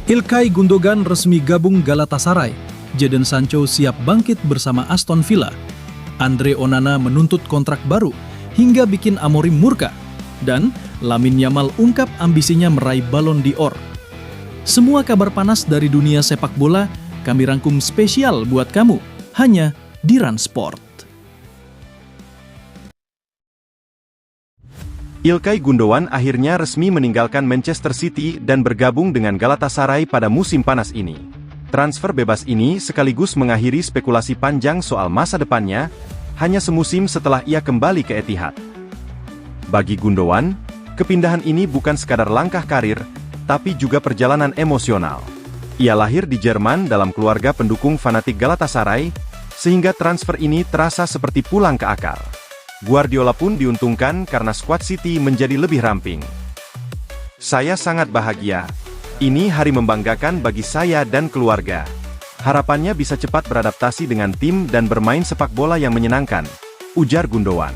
Ilkay Gundogan resmi gabung Galatasaray. Jadon Sancho siap bangkit bersama Aston Villa. Andre Onana menuntut kontrak baru hingga bikin Amorim murka. Dan Lamine Yamal ungkap ambisinya meraih Ballon d'Or. Semua kabar panas dari dunia sepak bola kami rangkum spesial buat kamu hanya di Run Sport. Ilkay Gundogan akhirnya resmi meninggalkan Manchester City dan bergabung dengan Galatasaray pada musim panas ini. Transfer bebas ini sekaligus mengakhiri spekulasi panjang soal masa depannya, hanya semusim setelah ia kembali ke Etihad. Bagi Gundogan, kepindahan ini bukan sekadar langkah karir, tapi juga perjalanan emosional. Ia lahir di Jerman dalam keluarga pendukung fanatik Galatasaray, sehingga transfer ini terasa seperti pulang ke akar. Guardiola pun diuntungkan karena skuad City menjadi lebih ramping. Saya sangat bahagia. Ini hari membanggakan bagi saya dan keluarga. Harapannya bisa cepat beradaptasi dengan tim dan bermain sepak bola yang menyenangkan, ujar Gundogan.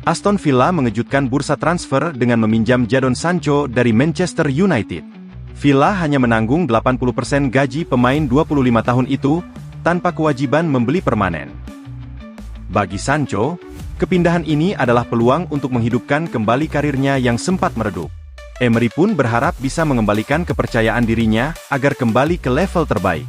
Aston Villa mengejutkan bursa transfer dengan meminjam Jadon Sancho dari Manchester United. Villa hanya menanggung 80% gaji pemain 25 tahun itu, tanpa kewajiban membeli permanen. Bagi Sancho, kepindahan ini adalah peluang untuk menghidupkan kembali karirnya yang sempat meredup. Emery pun berharap bisa mengembalikan kepercayaan dirinya agar kembali ke level terbaik.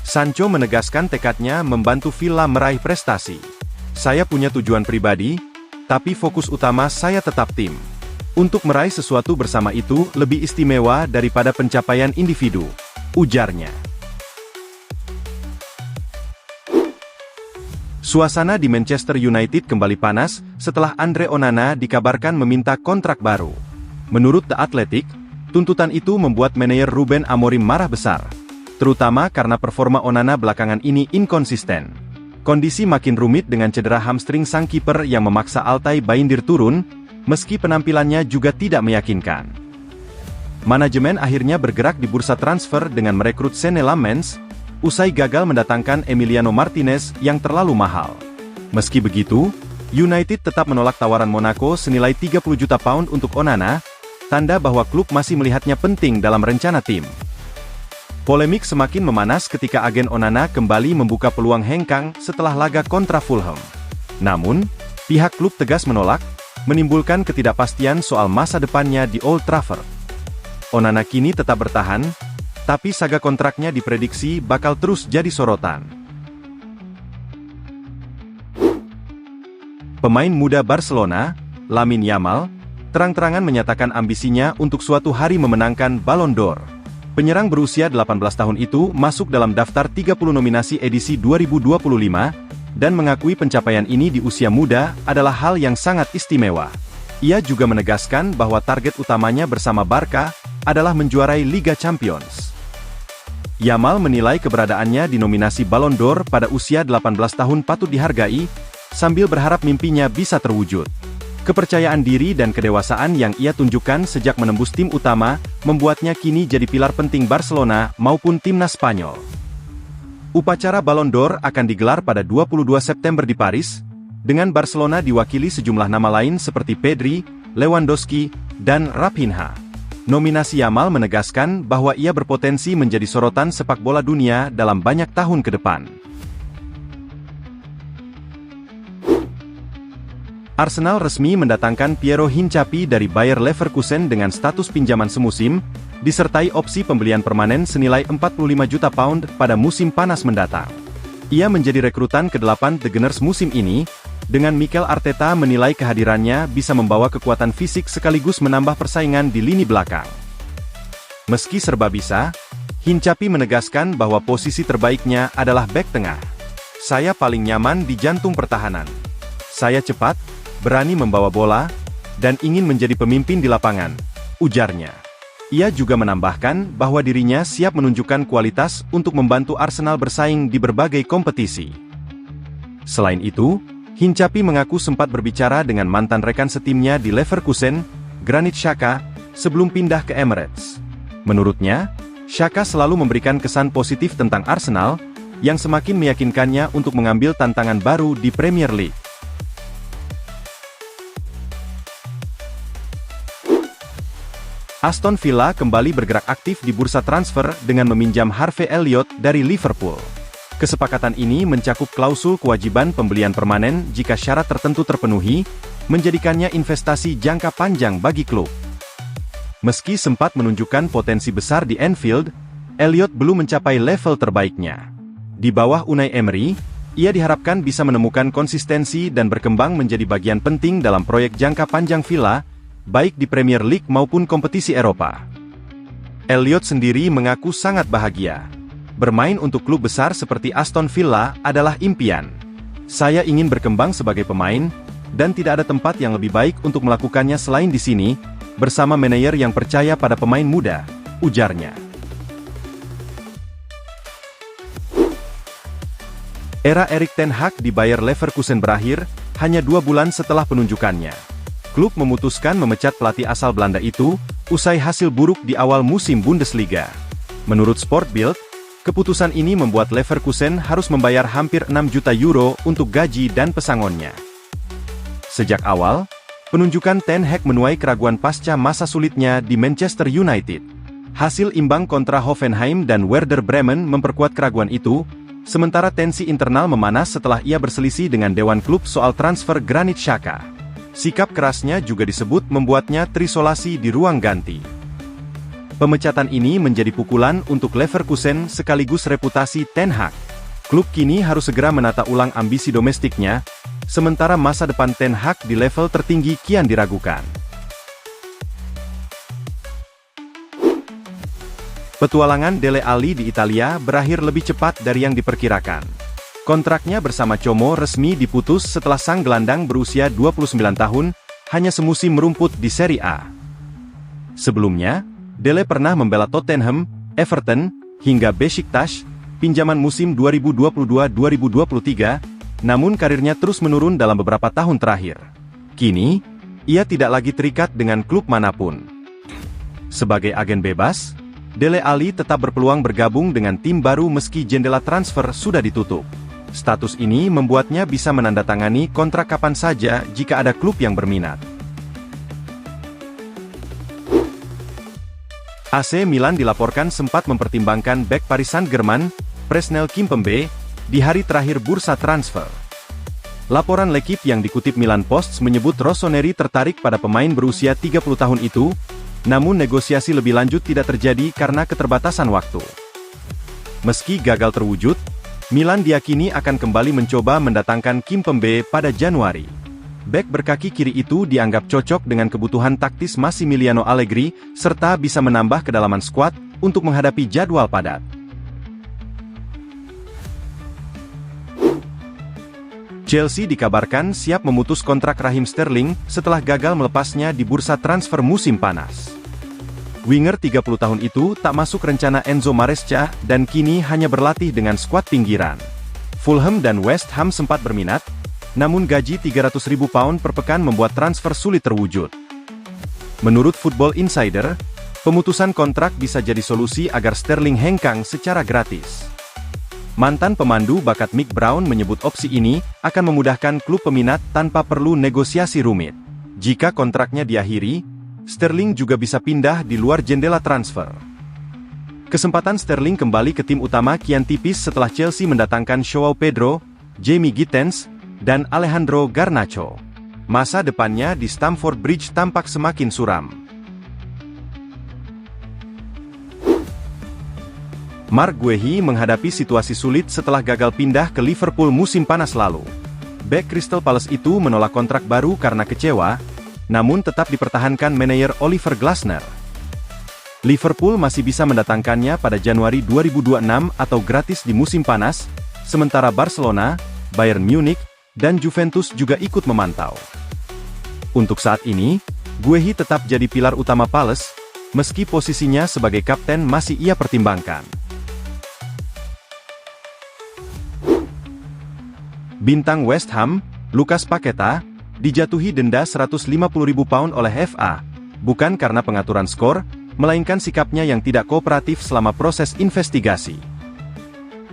Sancho menegaskan tekadnya membantu Villa meraih prestasi. Saya punya tujuan pribadi, tapi fokus utama saya tetap tim. Untuk meraih sesuatu bersama itu lebih istimewa daripada pencapaian individu, ujarnya. Suasana di Manchester United kembali panas setelah Andre Onana dikabarkan meminta kontrak baru. Menurut The Athletic, tuntutan itu membuat manajer Ruben Amorim marah besar, terutama karena performa Onana belakangan ini inkonsisten. Kondisi makin rumit dengan cedera hamstring sang kiper yang memaksa Altay Bayindir turun, meski penampilannya juga tidak meyakinkan. Manajemen akhirnya bergerak di bursa transfer dengan merekrut Senne Lammens, usai gagal mendatangkan Emiliano Martinez yang terlalu mahal. Meski begitu, United tetap menolak tawaran Monaco senilai 30 juta pound untuk Onana, tanda bahwa klub masih melihatnya penting dalam rencana tim. Polemik semakin memanas ketika agen Onana kembali membuka peluang hengkang setelah laga kontra Fulham. Namun, pihak klub tegas menolak, menimbulkan ketidakpastian soal masa depannya di Old Trafford. Onana kini tetap bertahan, tapi saga kontraknya diprediksi bakal terus jadi sorotan. Pemain muda Barcelona, Lamine Yamal, terang-terangan menyatakan ambisinya untuk suatu hari memenangkan Ballon d'Or. Penyerang berusia 18 tahun itu masuk dalam daftar 30 nominasi edisi 2025, dan mengakui pencapaian ini di usia muda adalah hal yang sangat istimewa. Ia juga menegaskan bahwa target utamanya bersama Barca adalah menjuarai Liga Champions. Yamal menilai keberadaannya di nominasi Ballon d'Or pada usia 18 tahun patut dihargai, sambil berharap mimpinya bisa terwujud. Kepercayaan diri dan kedewasaan yang ia tunjukkan sejak menembus tim utama, membuatnya kini jadi pilar penting Barcelona maupun timnas Spanyol. Upacara Ballon d'Or akan digelar pada 22 September di Paris, dengan Barcelona diwakili sejumlah nama lain seperti Pedri, Lewandowski, dan Raphinha. Nominasi Yamal menegaskan bahwa ia berpotensi menjadi sorotan sepak bola dunia dalam banyak tahun ke depan. Arsenal resmi mendatangkan Piero Hincapié dari Bayer Leverkusen dengan status pinjaman semusim, disertai opsi pembelian permanen senilai 45 juta pound pada musim panas mendatang. Ia menjadi rekrutan ke-8 The Gunners musim ini, dengan Mikel Arteta menilai kehadirannya bisa membawa kekuatan fisik sekaligus menambah persaingan di lini belakang. Meski serba bisa, Hincapié menegaskan bahwa posisi terbaiknya adalah bek tengah. Saya paling nyaman di jantung pertahanan. Saya cepat, berani membawa bola, dan ingin menjadi pemimpin di lapangan, ujarnya. Ia juga menambahkan bahwa dirinya siap menunjukkan kualitas untuk membantu Arsenal bersaing di berbagai kompetisi. Selain itu, Hincapié mengaku sempat berbicara dengan mantan rekan setimnya di Leverkusen, Granit Xhaka, sebelum pindah ke Emirates. Menurutnya, Xhaka selalu memberikan kesan positif tentang Arsenal, yang semakin meyakinkannya untuk mengambil tantangan baru di Premier League. Aston Villa kembali bergerak aktif di bursa transfer dengan meminjam Harvey Elliott dari Liverpool. Kesepakatan ini mencakup klausul kewajiban pembelian permanen jika syarat tertentu terpenuhi, menjadikannya investasi jangka panjang bagi klub. Meski sempat menunjukkan potensi besar di Anfield, Elliott belum mencapai level terbaiknya. Di bawah Unai Emery, ia diharapkan bisa menemukan konsistensi dan berkembang menjadi bagian penting dalam proyek jangka panjang Villa, baik di Premier League maupun kompetisi Eropa. Elliott sendiri mengaku sangat bahagia. Bermain untuk klub besar seperti Aston Villa adalah impian. Saya ingin berkembang sebagai pemain, dan tidak ada tempat yang lebih baik untuk melakukannya selain di sini, bersama manajer yang percaya pada pemain muda, ujarnya. Era Erik ten Hag di Bayer Leverkusen berakhir, hanya 2 bulan setelah penunjukannya. Klub memutuskan memecat pelatih asal Belanda itu, usai hasil buruk di awal musim Bundesliga. Menurut Sport Bild, keputusan ini membuat Leverkusen harus membayar hampir 6 juta euro untuk gaji dan pesangonnya. Sejak awal, penunjukan Ten Hag menuai keraguan pasca masa sulitnya di Manchester United. Hasil imbang kontra Hoffenheim dan Werder Bremen memperkuat keraguan itu, sementara tensi internal memanas setelah ia berselisih dengan dewan klub soal transfer Granit Xhaka. Sikap kerasnya juga disebut membuatnya terisolasi di ruang ganti. Pemecatan ini menjadi pukulan untuk Leverkusen sekaligus reputasi Ten Hag. Klub kini harus segera menata ulang ambisi domestiknya, sementara masa depan Ten Hag di level tertinggi kian diragukan. Petualangan Dele Alli di Italia berakhir lebih cepat dari yang diperkirakan. Kontraknya bersama Como resmi diputus setelah sang gelandang berusia 29 tahun, hanya semusim merumput di Serie A. Sebelumnya, Dele pernah membela Tottenham, Everton, hingga Besiktas, pinjaman musim 2022-2023, namun karirnya terus menurun dalam beberapa tahun terakhir. Kini, ia tidak lagi terikat dengan klub manapun. Sebagai agen bebas, Dele Alli tetap berpeluang bergabung dengan tim baru meski jendela transfer sudah ditutup. Status ini membuatnya bisa menandatangani kontrak kapan saja jika ada klub yang berminat. AC Milan dilaporkan sempat mempertimbangkan bek Paris Saint-Germain, Presnel Kimpembe, di hari terakhir bursa transfer. Laporan L'Équipe yang dikutip Milan Post menyebut Rossoneri tertarik pada pemain berusia 30 tahun itu, namun negosiasi lebih lanjut tidak terjadi karena keterbatasan waktu. Meski gagal terwujud, Milan diyakini akan kembali mencoba mendatangkan Kimpembe pada Januari. Bek berkaki kiri itu dianggap cocok dengan kebutuhan taktis Massimiliano Allegri, serta bisa menambah kedalaman skuad untuk menghadapi jadwal padat. Chelsea dikabarkan siap memutus kontrak Raheem Sterling setelah gagal melepasnya di bursa transfer musim panas. Winger 30 tahun itu tak masuk rencana Enzo Maresca dan kini hanya berlatih dengan skuad pinggiran. Fulham dan West Ham sempat berminat, namun gaji 300.000 pound per pekan membuat transfer sulit terwujud. Menurut Football Insider, pemutusan kontrak bisa jadi solusi agar Sterling hengkang secara gratis. Mantan pemandu bakat Mick Brown menyebut opsi ini akan memudahkan klub peminat tanpa perlu negosiasi rumit. Jika kontraknya diakhiri, Sterling juga bisa pindah di luar jendela transfer. Kesempatan Sterling kembali ke tim utama kian tipis setelah Chelsea mendatangkan Joao Pedro, Jamie Gittens, dan Alejandro Garnacho. Masa depannya di Stamford Bridge tampak semakin suram. Marc Guehi menghadapi situasi sulit setelah gagal pindah ke Liverpool musim panas lalu. Bek Crystal Palace itu menolak kontrak baru karena kecewa, namun tetap dipertahankan manajer Oliver Glasner. Liverpool masih bisa mendatangkannya pada Januari 2026 atau gratis di musim panas, sementara Barcelona, Bayern Munich, dan Juventus juga ikut memantau. Untuk saat ini, Guehi tetap jadi pilar utama Palace, meski posisinya sebagai kapten masih ia pertimbangkan. Bintang West Ham, Lucas Paqueta, dijatuhi denda 150.000 pound oleh FA, bukan karena pengaturan skor, melainkan sikapnya yang tidak kooperatif selama proses investigasi.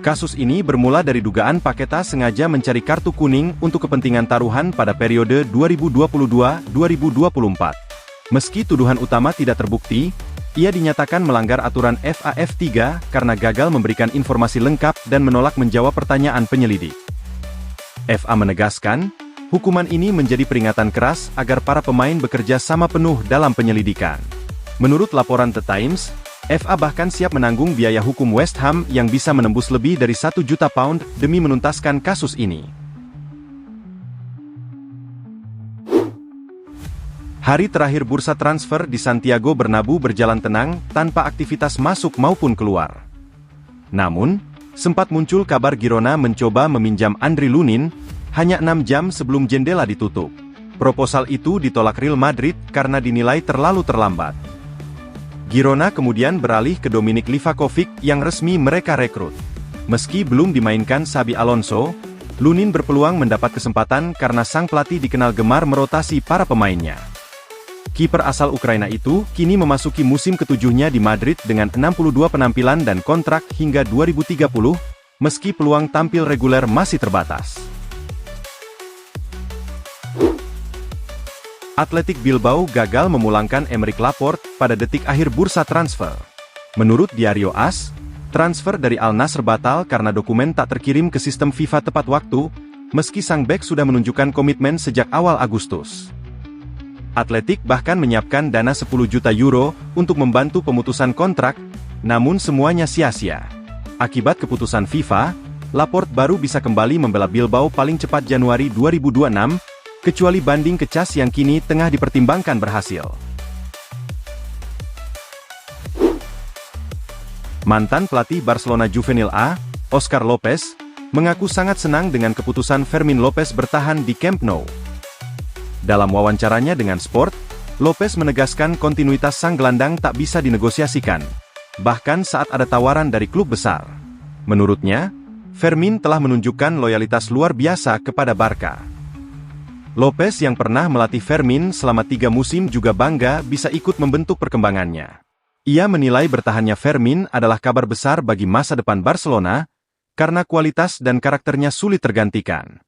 Kasus ini bermula dari dugaan Paqueta sengaja mencari kartu kuning untuk kepentingan taruhan pada periode 2022-2024. Meski tuduhan utama tidak terbukti, Ia dinyatakan melanggar aturan FAF3 karena gagal memberikan informasi lengkap dan menolak menjawab pertanyaan penyelidik. FA menegaskan, hukuman ini menjadi peringatan keras agar para pemain bekerja sama penuh dalam penyelidikan. Menurut laporan The Times, FA bahkan siap menanggung biaya hukum West Ham yang bisa menembus lebih dari £1 juta demi menuntaskan kasus ini. Hari terakhir bursa transfer di Santiago Bernabeu berjalan tenang, tanpa aktivitas masuk maupun keluar. Namun, sempat muncul kabar Girona mencoba meminjam Andriy Lunin, hanya 6 jam sebelum jendela ditutup. Proposal itu ditolak Real Madrid karena dinilai terlalu terlambat. Girona kemudian beralih ke Dominik Livakovic yang resmi mereka rekrut. Meski belum dimainkan Xabi Alonso, Lunin berpeluang mendapat kesempatan karena sang pelatih dikenal gemar merotasi para pemainnya. Kiper asal Ukraina itu kini memasuki musim ketujuhnya di Madrid dengan 62 penampilan dan kontrak hingga 2030, meski peluang tampil reguler masih terbatas. Athletic Bilbao gagal memulangkan Aymeric Laporte pada detik akhir bursa transfer. Menurut Diario AS, transfer dari Al Nassr batal karena dokumen tak terkirim ke sistem FIFA tepat waktu, meski sang bek sudah menunjukkan komitmen sejak awal Agustus. Athletic bahkan menyiapkan dana €10 juta untuk membantu pemutusan kontrak, namun semuanya sia-sia. Akibat keputusan FIFA, Laporte baru bisa kembali membela Bilbao paling cepat Januari 2026, kecuali banding ke CAS yang kini tengah dipertimbangkan berhasil. Mantan pelatih Barcelona Juvenil A, Oscar Lopez, mengaku sangat senang dengan keputusan Fermin Lopez bertahan di Camp Nou. Dalam wawancaranya dengan Sport, Lopez menegaskan kontinuitas sang gelandang tak bisa dinegosiasikan, bahkan saat ada tawaran dari klub besar. Menurutnya, Fermin telah menunjukkan loyalitas luar biasa kepada Barca. Lopez yang pernah melatih Fermin selama 3 musim juga bangga bisa ikut membentuk perkembangannya. Ia menilai bertahannya Fermin adalah kabar besar bagi masa depan Barcelona, karena kualitas dan karakternya sulit tergantikan.